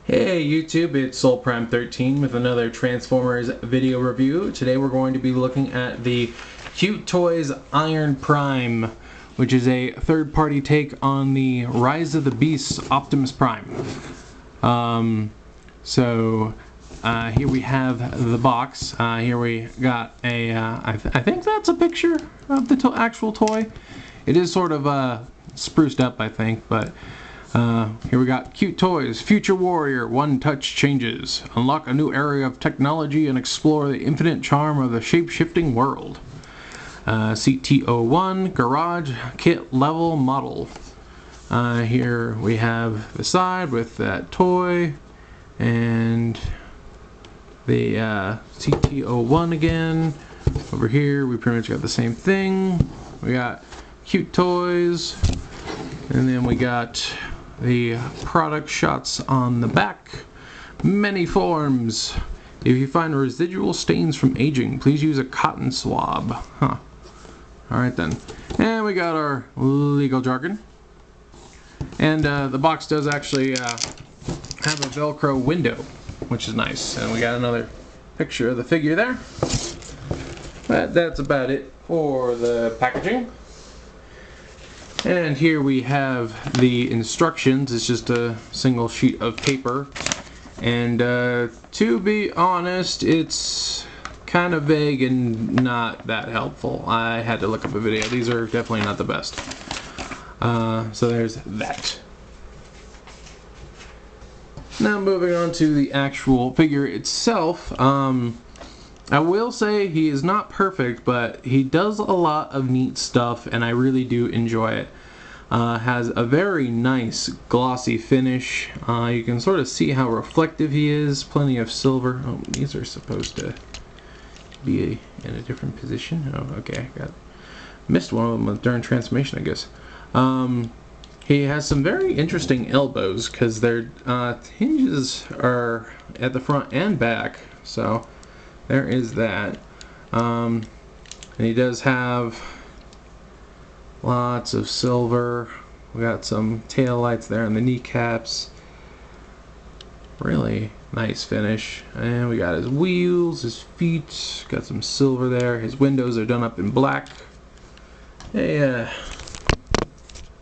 Hey YouTube, it's SoulPrime13 with another Transformers video review. Today we're going to be looking at the Cute Toys Iron Prime, which is a third-party take on the Rise of the Beasts Optimus Prime. Here we have the box. Here we got a, I think that's a picture of the actual toy. It is sort of spruced up, I think, but here we got Cute Toys, Future Warrior, One Touch Changes. Unlock a new area of technology and explore the infinite charm of the shape-shifting world. CT01, Garage, Kit Level Model. Here we have the side with that toy, and the CT01 again. Over here we pretty much got the same thing. We got Cute Toys, and then we got the product shots on the back. Many forms. If you find residual stains from aging, please use a cotton swab. Huh. Alright then. And we got our legal jargon. And the box does actually have a Velcro window, which is nice. And we got another picture of the figure there. But that's about it for the packaging. And here we have the instructions. It's just a single sheet of paper. And to be honest, it's kind of vague and not that helpful. I had to look up a video. These are definitely not the best. So there's that. Now moving on to the actual figure itself. I will say he is not perfect, but he does a lot of neat stuff, and I really do enjoy it. Has a very nice glossy finish. You can sort of see how reflective he is. Plenty of silver. Oh, these are supposed to be in a different position. Oh, okay. Missed one of them during transformation, I guess. He has some very interesting elbows because their hinges are at the front and back. So there is that. And he does have lots of silver. We got some tail lights there on the kneecaps. Really nice finish. And we got his wheels, his feet, got some silver there. His windows are done up in black. A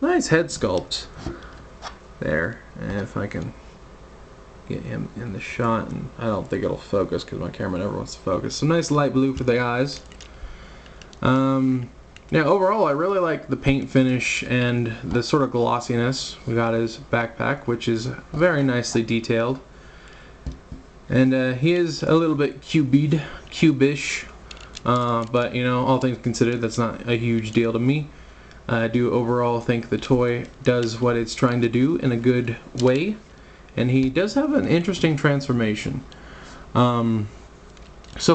nice head sculpt there. And if I can get him in the shot, and I don't think it'll focus because my camera never wants to focus. Some nice light blue for the eyes. Yeah, overall I really like the paint finish and the sort of glossiness. We got his backpack, which is very nicely detailed. And he is a little bit cubish, but you know, all things considered, that's not a huge deal to me. I do overall think the toy does what it's trying to do in a good way. And he does have an interesting transformation. So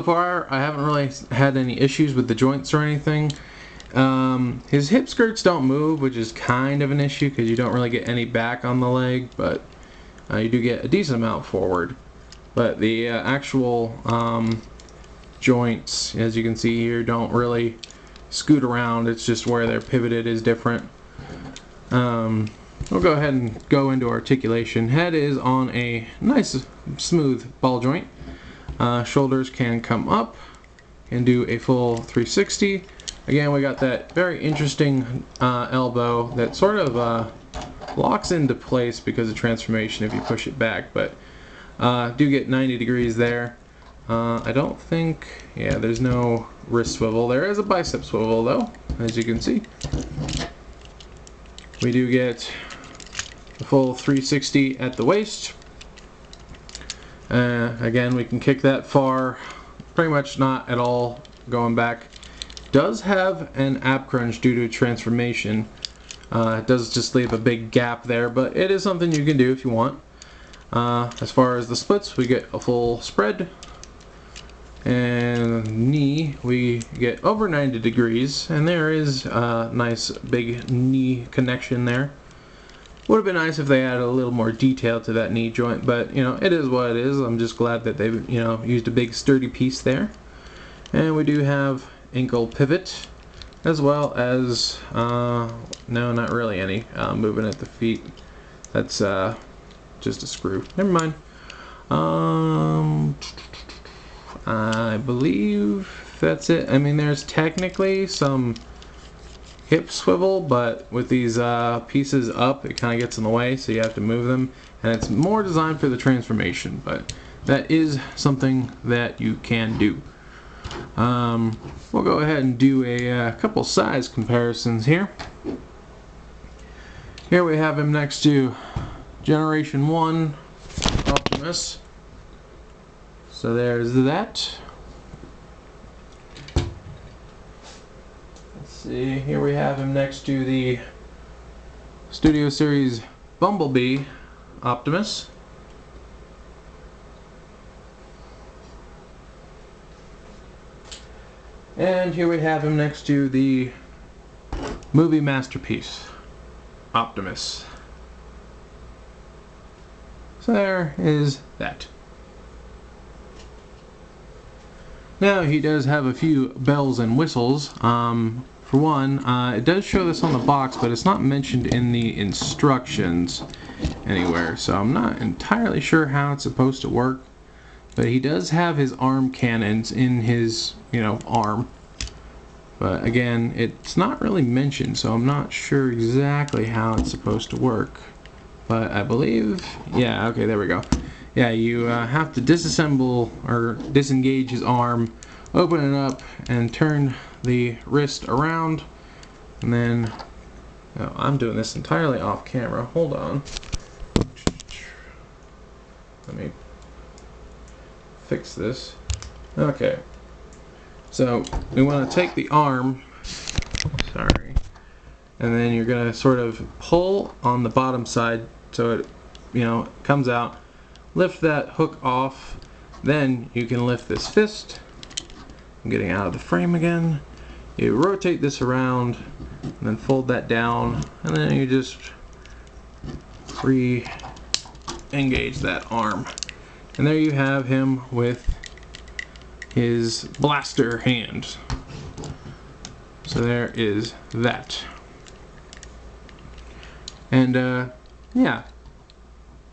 far, I haven't really had any issues with the joints or anything. His hip skirts don't move, which is kind of an issue because you don't really get any back on the leg, but you do get a decent amount forward. But the actual joints, as you can see here, don't really scoot around. It's just where they're pivoted is different. We'll go ahead and go into articulation. Head is on a nice smooth ball joint. Shoulders can come up and do a full 360. Again, we got that very interesting elbow that sort of locks into place because of transformation if you push it back, but do get 90 degrees there. I don't think, yeah, there's no wrist swivel. There is a bicep swivel though, as you can see. We do get a full 360 at the waist. Again, we can kick that far, pretty much not at all going back. Does have an ab crunch due to transformation. It does just leave a big gap there, but it is something you can do if you want. As far as the splits, we get a full spread. And knee, we get over 90 degrees, and there is a nice big knee connection there. Would have been nice if they added a little more detail to that knee joint, but you know, it is what it is. I'm just glad that they've, you know, used a big sturdy piece there. And we do have ankle pivot, as well as no, not really any movement at the feet. That's just a screw. Never mind. I believe that's it. I mean, there's technically some hip swivel, but with these pieces up, it kind of gets in the way, so you have to move them. And it's more designed for the transformation, but that is something that you can do. We'll go ahead and do a couple size comparisons here. Here we have him next to Generation 1 Optimus. So there's that. Let's see, here we have him next to the Studio Series Bumblebee Optimus. And here we have him next to the movie masterpiece Optimus. So there is that. Now he does have a few bells and whistles. For one, it does show this on the box, but it's not mentioned in the instructions anywhere, so I'm not entirely sure how it's supposed to work. But he does have his arm cannons in his, arm. But again, it's not really mentioned, so I'm not sure exactly how it's supposed to work. But I believe, yeah, okay, there we go. Yeah, you have to disassemble or disengage his arm, open it up, and turn the wrist around. And then, oh, I'm doing this entirely off camera. Hold on. Let me fix this. Okay. So we want to take the arm, sorry, and then you're going to sort of pull on the bottom side so it, comes out. Lift that hook off, then you can lift this fist. I'm getting out of the frame again. You rotate this around and then fold that down, and then you just re-engage that arm. And there you have him with his blaster hand. So there is that. And yeah, it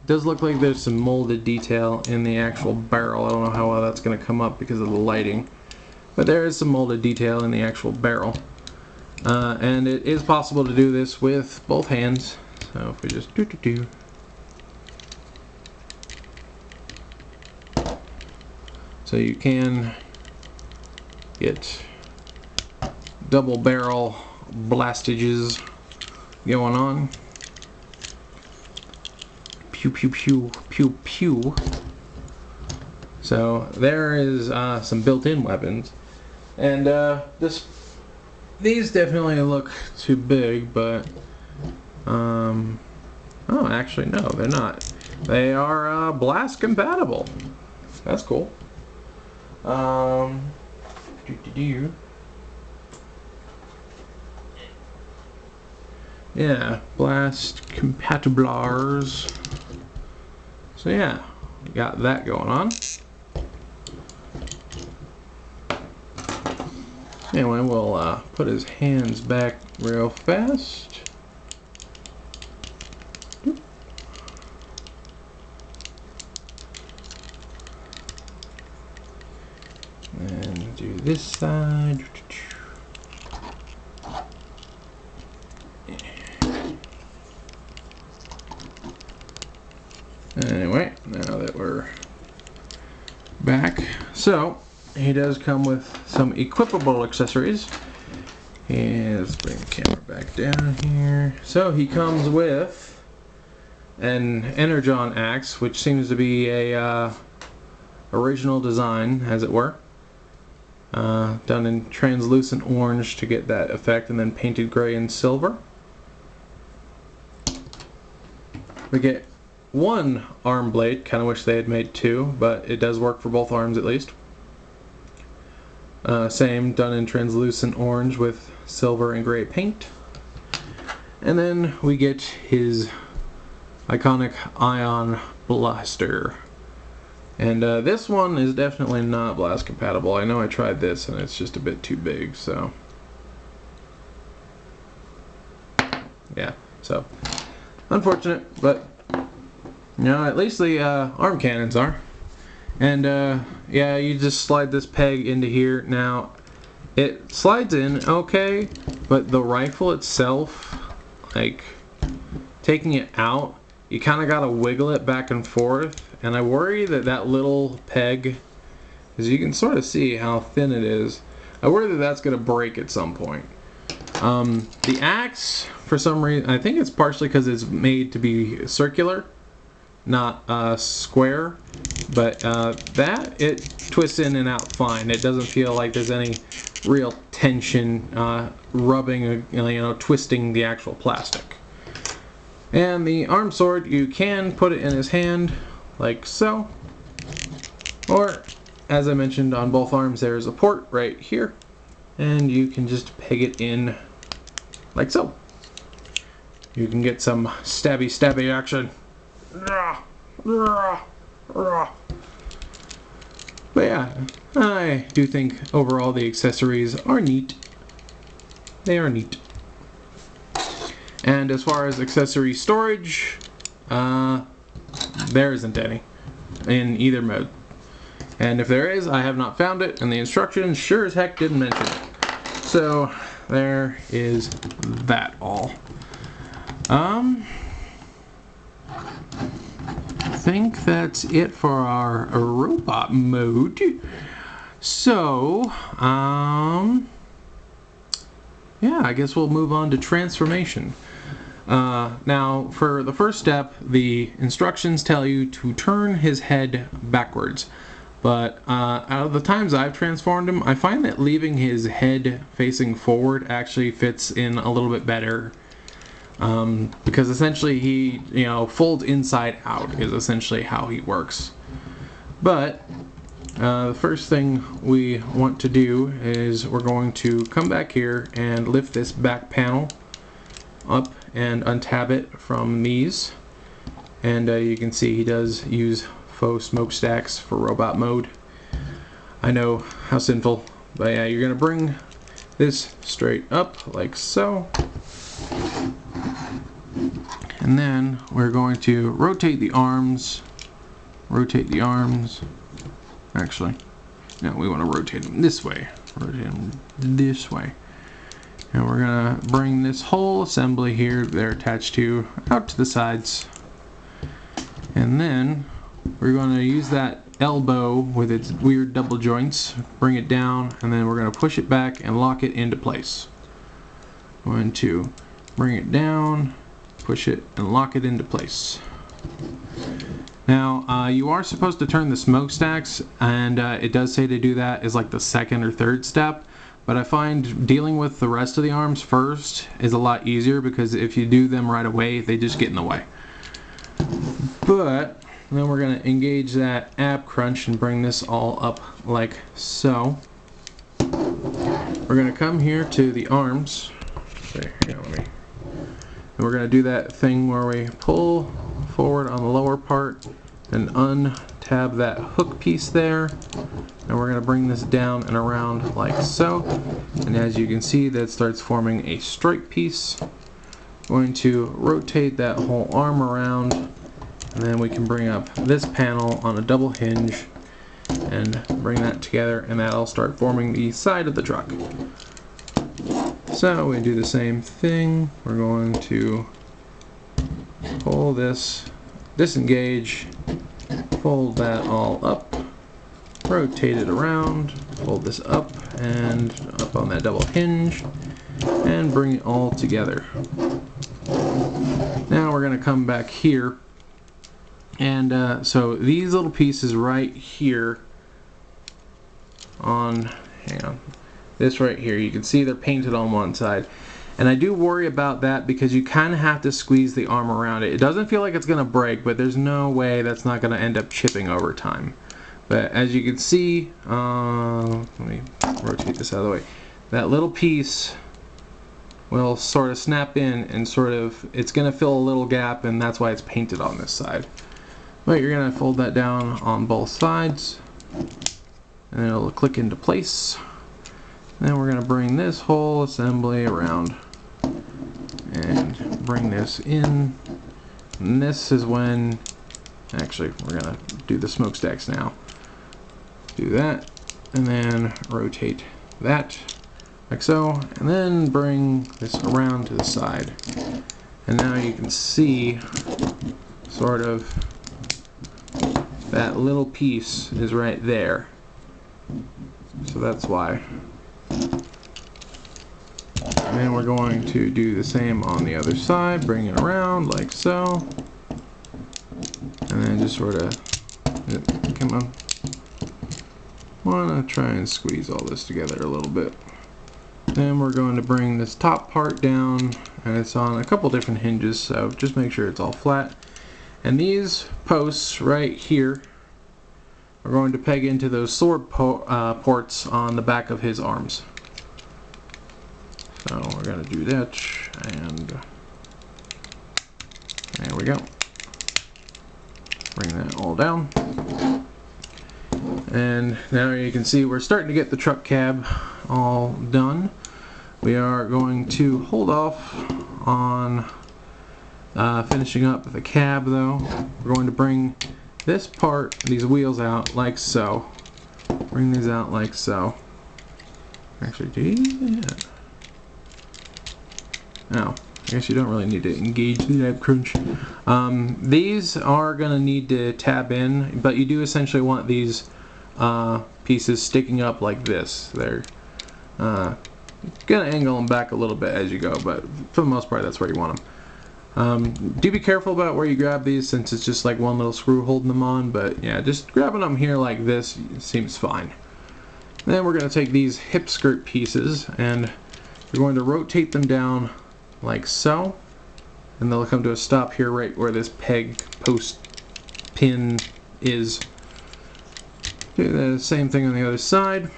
does look like there's some molded detail in the actual barrel. I don't know how well that's going to come up because of the lighting, but there is some molded detail in the actual barrel. And it is possible to do this with both hands. So if we just do. So you can get double barrel blastages going on. Pew pew pew pew pew. So there is some built-in weapons, and these definitely look too big, but oh, actually no, they're not. They are blast compatible. That's cool. Yeah, blast compatiblars. So yeah, we got that going on. Anyway, we'll put his hands back real fast. And do this side. Anyway, now that we're back, so he does come with some equipable accessories. And let's bring the camera back down here. So he comes with an Energon axe, which seems to be a original design, as it were. Done in translucent orange to get that effect, and then painted gray and silver. We get one arm blade. Kind of wish they had made two, but it does work for both arms at least. Same, done in translucent orange with silver and gray paint. And then we get his iconic ion blaster. And this one is definitely not blast compatible. I know I tried this and it's just a bit too big, so yeah, so unfortunate, but At least the arm cannons are. And yeah, you just slide this peg into here. Now, it slides in okay, but the rifle itself, like taking it out, you kind of gotta wiggle it back and forth. And I worry that that little peg, as you can sort of see how thin it is, I worry that that's gonna break at some point. The axe, for some reason, I think it's partially because it's made to be circular, not square, but that, it twists in and out fine. It doesn't feel like there's any real tension rubbing, twisting the actual plastic. And the arm sword, you can put it in his hand like so, or as I mentioned, on both arms there's a port right here, and you can just peg it in like so. You can get some stabby action. But yeah, I do think overall the accessories are neat. They are neat. And as far as accessory storage, there isn't any in either mode. And if there is, I have not found it, and the instructions sure as heck didn't mention it. So there is that all. I think that's it for our robot mode. So, yeah, I guess we'll move on to transformation. Now, for the first step, the instructions tell you to turn his head backwards. But out of the times I've transformed him, I find that leaving his head facing forward actually fits in a little bit better. Because essentially he, folds inside out is essentially how he works. But the first thing we want to do is we're going to come back here and lift this back panel up and untab it from these. And you can see he does use faux smokestacks for robot mode. I know, how sinful. But yeah, you're going to bring this straight up like so. And then we're going to rotate the arms. Actually, no, we want to rotate them this way. Rotate them this way. And we're going to bring this whole assembly here they're attached to out to the sides. And then we're going to use that elbow with its weird double joints, bring it down, and then we're going to push it back and lock it into place. Going to bring it down, push it, and lock it into place. Now, you are supposed to turn the smokestacks, and it does say to do that is like the second or third step, but I find dealing with the rest of the arms first is a lot easier, because if you do them right away, they just get in the way. But then we're going to engage that ab crunch and bring this all up like so. We're going to come here to the arms. And we're going to do that thing where we pull forward on the lower part and untab that hook piece there, and we're going to bring this down and around like so. And as you can see, that starts forming a strike piece. Going to rotate that whole arm around, and then we can bring up this panel on a double hinge and bring that together, and that'll start forming the side of the truck. So we do the same thing. We're going to pull this, disengage, fold that all up, rotate it around, fold this up and up on that double hinge, and bring it all together. Now we're going to come back here, and so these little pieces right here on, hang on, this right here, you can see they're painted on one side, and I do worry about that because you kind of have to squeeze the arm around it. It doesn't feel like it's gonna break, but there's no way that's not gonna end up chipping over time. But as you can see, let me rotate this out of the way, that little piece will sort of snap in, and sort of, it's gonna fill a little gap, and that's why it's painted on this side. But you're gonna fold that down on both sides, and it'll click into place. Then we're going to bring this whole assembly around and bring this in. And this is when Actually, we're gonna do the smokestacks now. Do that, and then rotate that like so, and then bring this around to the side. And now you can see sort of that little piece is right there. So that's why. And then we're going to do the same on the other side, bring it around like so. And then just sort of, come on. Want to try and squeeze all this together a little bit. Then we're going to bring this top part down, and it's on a couple different hinges, so just make sure it's all flat. And these posts right here are going to peg into those sword ports on the back of his arms. So we're going to do that, and there we go. Bring that all down. And now you can see we're starting to get the truck cab all done. We are going to hold off on finishing up the cab though. We're going to bring this part, these wheels out like so. Bring these out like so. Actually, do you? Yeah. Oh, I guess you don't really need to engage the tab crunch. These are going to need to tab in, but you do essentially want these pieces sticking up like this. They're gonna angle them back a little bit as you go, but for the most part that's where you want them. Do be careful about where you grab these, since it's just like one little screw holding them on, but yeah, just grabbing them here like this seems fine. Then we're going to take these hip skirt pieces and we're going to rotate them down like so, and they'll come to a stop here right where this peg post pin is. Do the same thing on the other side.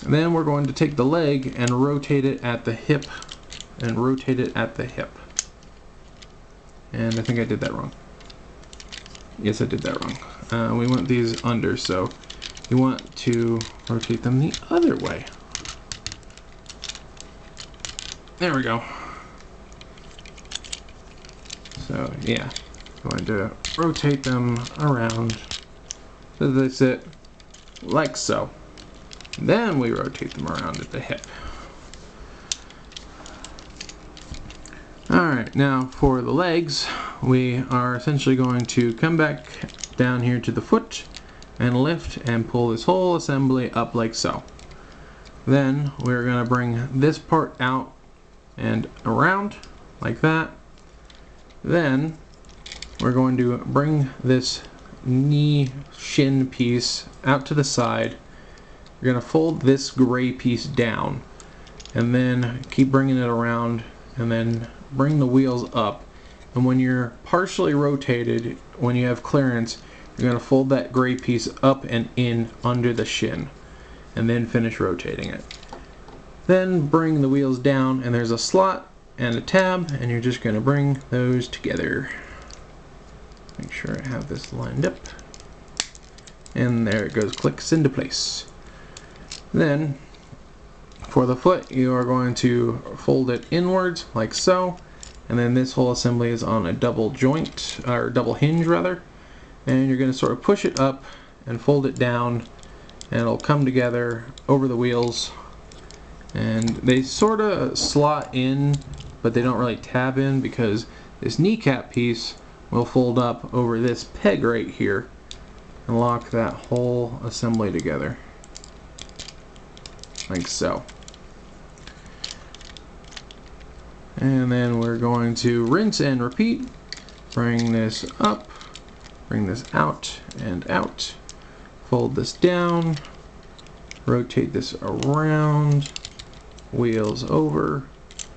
And then we're going to take the leg and rotate it at the hip, and rotate it at the hip. And I think I did that wrong. Yes, I did that wrong. We want these under, so you want to rotate them the other way. There we go. So yeah, going to rotate them around so they sit like so. Then we rotate them around at the hip. Alright, now for the legs, we are essentially going to come back down here to the foot and lift and pull this whole assembly up like so. Then we're going to bring this part out and around like that. Then we're going to bring this knee shin piece out to the side. You're going to fold this gray piece down and then keep bringing it around, and then bring the wheels up. And when you're partially rotated, when you have clearance, you're going to fold that gray piece up and in under the shin, and then finish rotating it. Then bring the wheels down, and there's a slot and a tab, and you're just going to bring those together. Make sure I have this lined up. And there it goes, clicks into place. Then, for the foot, you are going to fold it inwards, like so, and then this whole assembly is on a double joint, or double hinge rather, and you're going to sort of push it up and fold it down, and it'll come together over the wheels, and they sort of slot in, but they don't really tab in, because this kneecap piece will fold up over this peg right here and lock that whole assembly together. Like so. And then we're going to rinse and repeat. Bring this up, bring this out and out, fold this down, rotate this around, wheels over,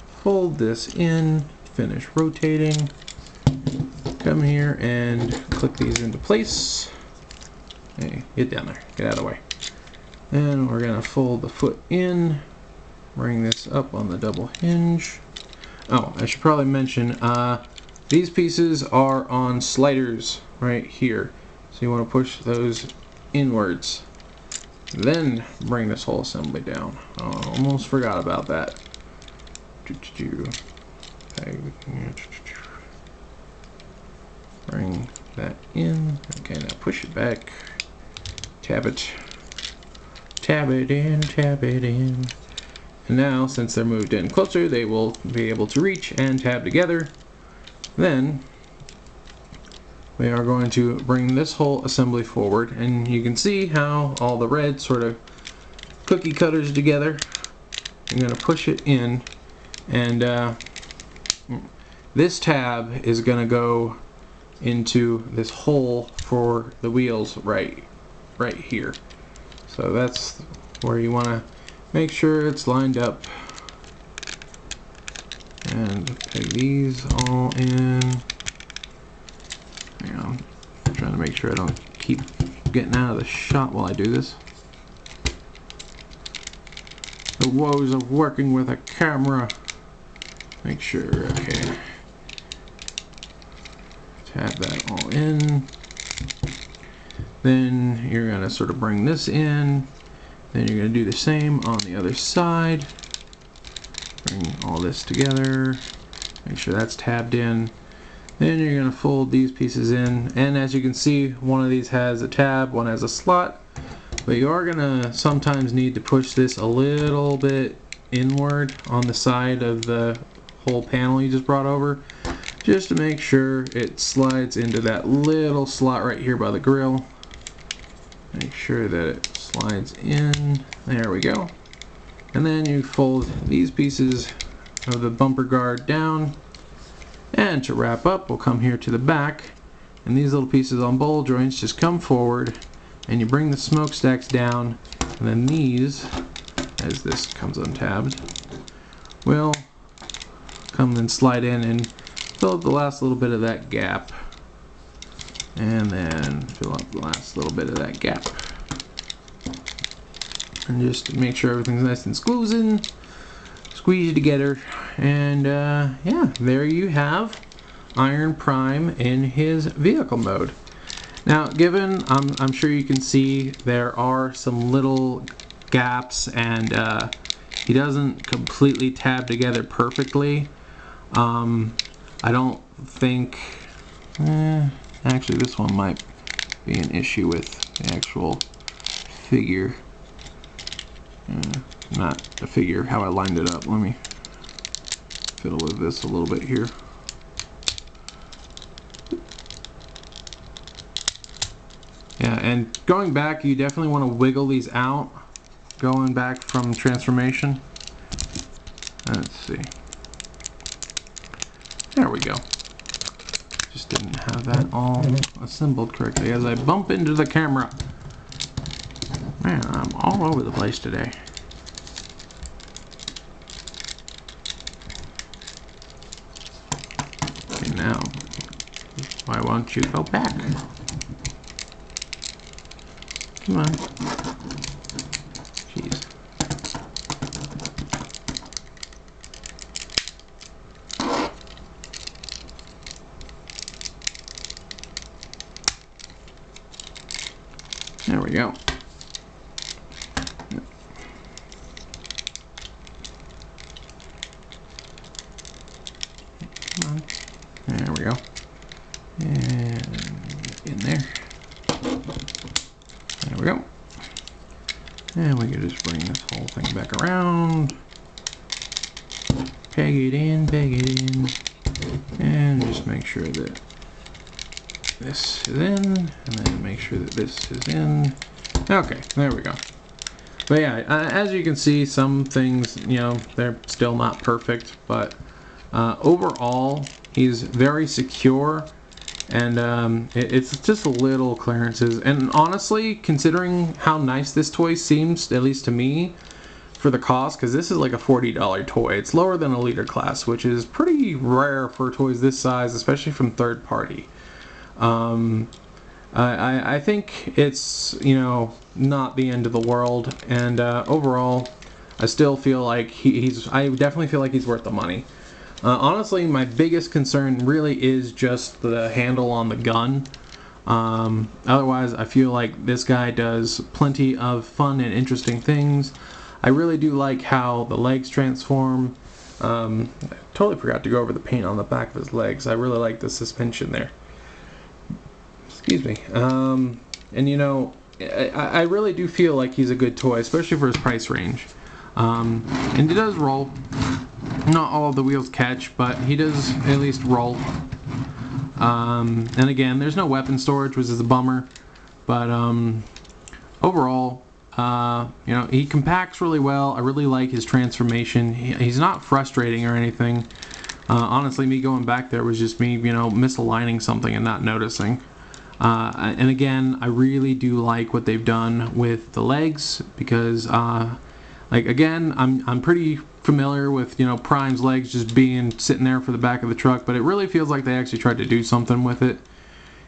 fold this in, finish rotating, come here and click these into place. Hey, get down there, get out of the way. And we're going to fold the foot in, bring this up on the double hinge. Oh, I should probably mention, these pieces are on sliders right here. So you want to push those inwards. Then bring this whole assembly down. Oh, almost forgot about that. Bring that in. Okay, now push it back. Tab it. Tab it in, tab it in. And now, since they're moved in closer, they will be able to reach and tab together. Then, we are going to bring this whole assembly forward, and you can see how all the red sort of cookie cutters together. I'm going to push it in, and this tab is going to go into this hole for the wheels right here. So that's where you want to make sure it's lined up. And peg these all in. Hang on, I'm trying to make sure I don't keep getting out of the shot while I do this. The woes of working with a camera. Make sure, okay. Tab that all in. Then you're going to sort of bring this in. Then you're going to do the same on the other side. Bring all this together. Make sure that's tabbed in. Then you're going to fold these pieces in. And as you can see, one of these has a tab, one has a slot. But you are going to sometimes need to push this a little bit inward on the side of the whole panel you just brought over, just to make sure it slides into that little slot right here by the grill. Make sure that it slides in. There we go. And then you fold these pieces of the bumper guard down. And to wrap up, we'll come here to the back. And these little pieces on ball joints just come forward. And you bring the smokestacks down. And then these, as this comes untabbed, will come and slide in and fill up the last little bit of that gap. And then fill up the last little bit of that gap. And just make sure everything's nice and squeeze it together. And yeah, there you have Iron Prime in his vehicle mode. Now, given I'm sure you can see there are some little gaps, and he doesn't completely tab together perfectly. I don't think actually this one might be an issue with the actual figure, not the figure, how I lined it up. Let me fiddle with this a little bit here. Yeah, and going back, you definitely want to wiggle these out, going back from transformation. Let's see. There we go. Just didn't have that all assembled correctly as I bump into the camera. Man, I'm all over the place today. Okay, now, why won't you go back? Come on. Jeez. There we go. Come on. There we go. And in there. There we go. And we can just bring this whole thing back around. Peg it in. And just make sure that this is in, and then make sure that this is in. Okay, there we go. But yeah, as you can see, some things, you know, they're still not perfect, but overall, he's very secure, and it's just a little clearances. And honestly, considering how nice this toy seems, at least to me, for the cost, because this is like a $40 toy. It's lower than a liter class, which is pretty rare for toys this size, especially from third party. I think it's, you know, not the end of the world, and overall, I still feel like I definitely feel like he's worth the money. Honestly, my biggest concern really is just the handle on the gun. Otherwise, I feel like this guy does plenty of fun and interesting things. I really do like how the legs transform. I totally forgot to go over the paint on the back of his legs. I really like the suspension there. Excuse me. And you know, I really do feel like he's a good toy, especially for his price range. And he does roll. Not all of the wheels catch, but he does at least roll. And again, there's no weapon storage, which is a bummer. But overall, you know, he compacts really well. I really like his transformation. He's not frustrating or anything. Honestly, me going back there was just me, you know, misaligning something and not noticing. And again, I really do like what they've done with the legs because, like again, I'm pretty familiar with, you know, Prime's legs just being sitting there for the back of the truck, but it really feels like they actually tried to do something with it.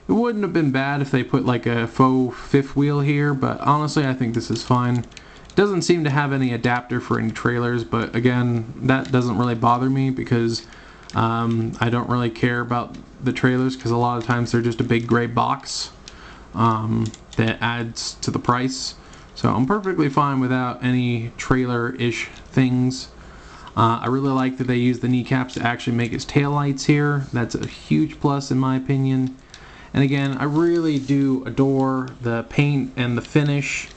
It wouldn't have been bad if they put like a faux fifth wheel here, but honestly, I think this is fine. It doesn't seem to have any adapter for any trailers, but again, that doesn't really bother me because I don't really care about the trailers because a lot of times they're just a big gray box that adds to the price. So I'm perfectly fine without any trailer-ish things. I really like that they use the kneecaps to actually make his taillights here. That's a huge plus in my opinion. And again, I really do adore the paint and the finish.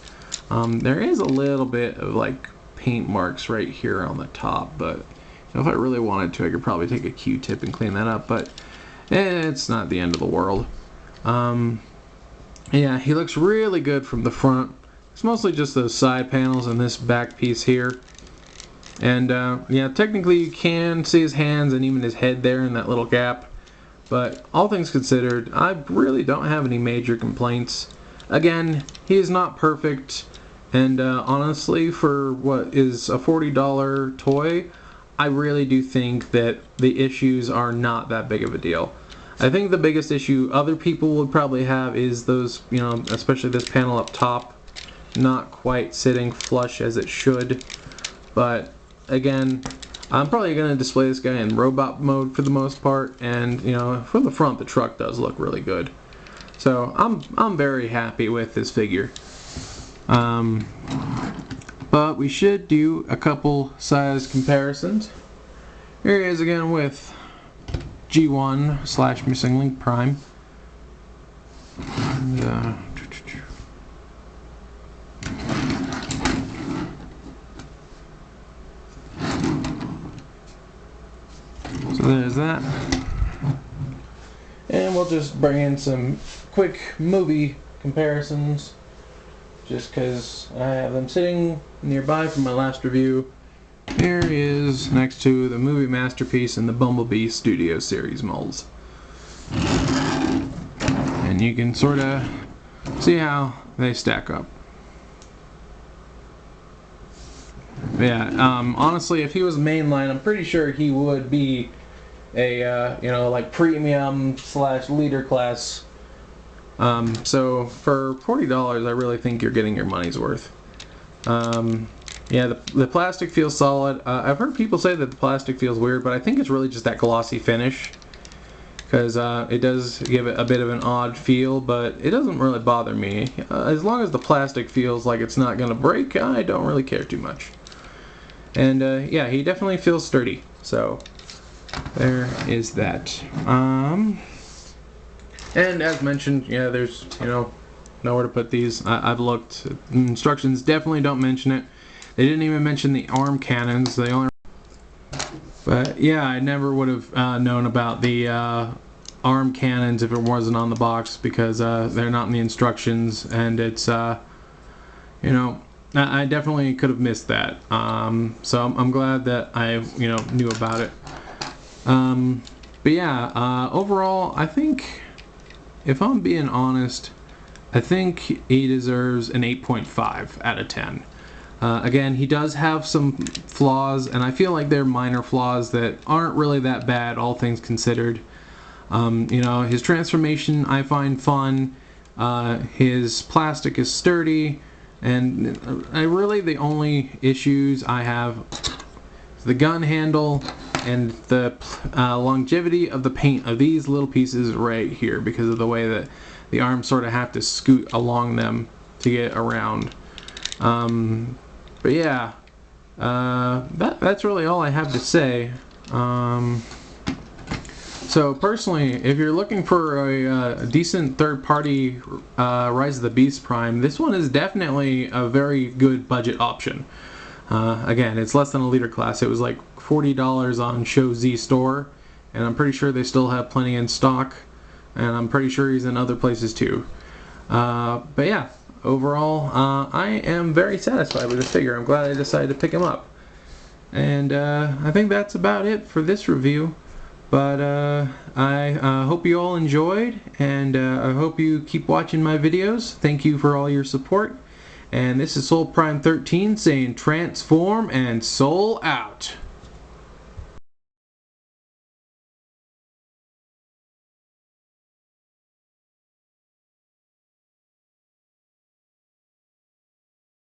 There is a little bit of like paint marks right here on the top, but you know, if I really wanted to, I could probably take a Q-tip and clean that up, but it's not the end of the world. Yeah, he looks really good from the front. It's mostly just those side panels and this back piece here. And yeah, technically you can see his hands and even his head there in that little gap. But all things considered, I really don't have any major complaints. Again, he is not perfect. And honestly, for what is a $40 toy, I really do think that the issues are not that big of a deal. I think the biggest issue other people would probably have is those, you know, especially this panel up top, not quite sitting flush as it should. But again, I'm probably going to display this guy in robot mode for the most part, and you know, from the front the truck does look really good. So I'm very happy with this figure. But we should do a couple size comparisons. Here he is again with G1 / Missing Link Prime. And, so there's that. And we'll just bring in some quick movie comparisons just because I have them sitting nearby from my last review. Here is next to the movie masterpiece and the Bumblebee Studio Series molds. And you can sort of see how they stack up. Yeah, honestly, if he was mainline, I'm pretty sure he would be a, you know, like premium / leader class. So for $40, I really think you're getting your money's worth. Yeah, the plastic feels solid. I've heard people say that the plastic feels weird, but I think it's really just that glossy finish. Because it does give it a bit of an odd feel, but it doesn't really bother me. As long as the plastic feels like it's not going to break, I don't really care too much. And yeah, he definitely feels sturdy. So there is that. And as mentioned, yeah, there's, you know, nowhere to put these. I've looked. Instructions definitely don't mention it. They didn't even mention the arm cannons. They only. But yeah, I never would have known about the arm cannons if it wasn't on the box because they're not in the instructions, and it's you know, I definitely could have missed that. So I'm glad that I, you know, knew about it. But yeah, overall, I think, if I'm being honest, I think he deserves an 8.5 out of 10. Again, he does have some flaws, and I feel like they're minor flaws that aren't really that bad, all things considered. You know, his transformation I find fun. His plastic is sturdy, and the only issues I have is the gun handle and the longevity of the paint of these little pieces right here because of the way that the arms sort of have to scoot along them to get around. But yeah, that's really all I have to say. So personally, if you're looking for a decent third-party Rise of the Beast Prime, this one is definitely a very good budget option. Again, it's less than a liter class. It was like $40 on Show Z store, and I'm pretty sure they still have plenty in stock, and I'm pretty sure he's in other places too. But yeah, overall, I am very satisfied with this figure. I'm glad I decided to pick him up. And I think that's about it for this review. But I hope you all enjoyed, and I hope you keep watching my videos. Thank you for all your support. And this is Soul Prime 13 saying transform and soul out.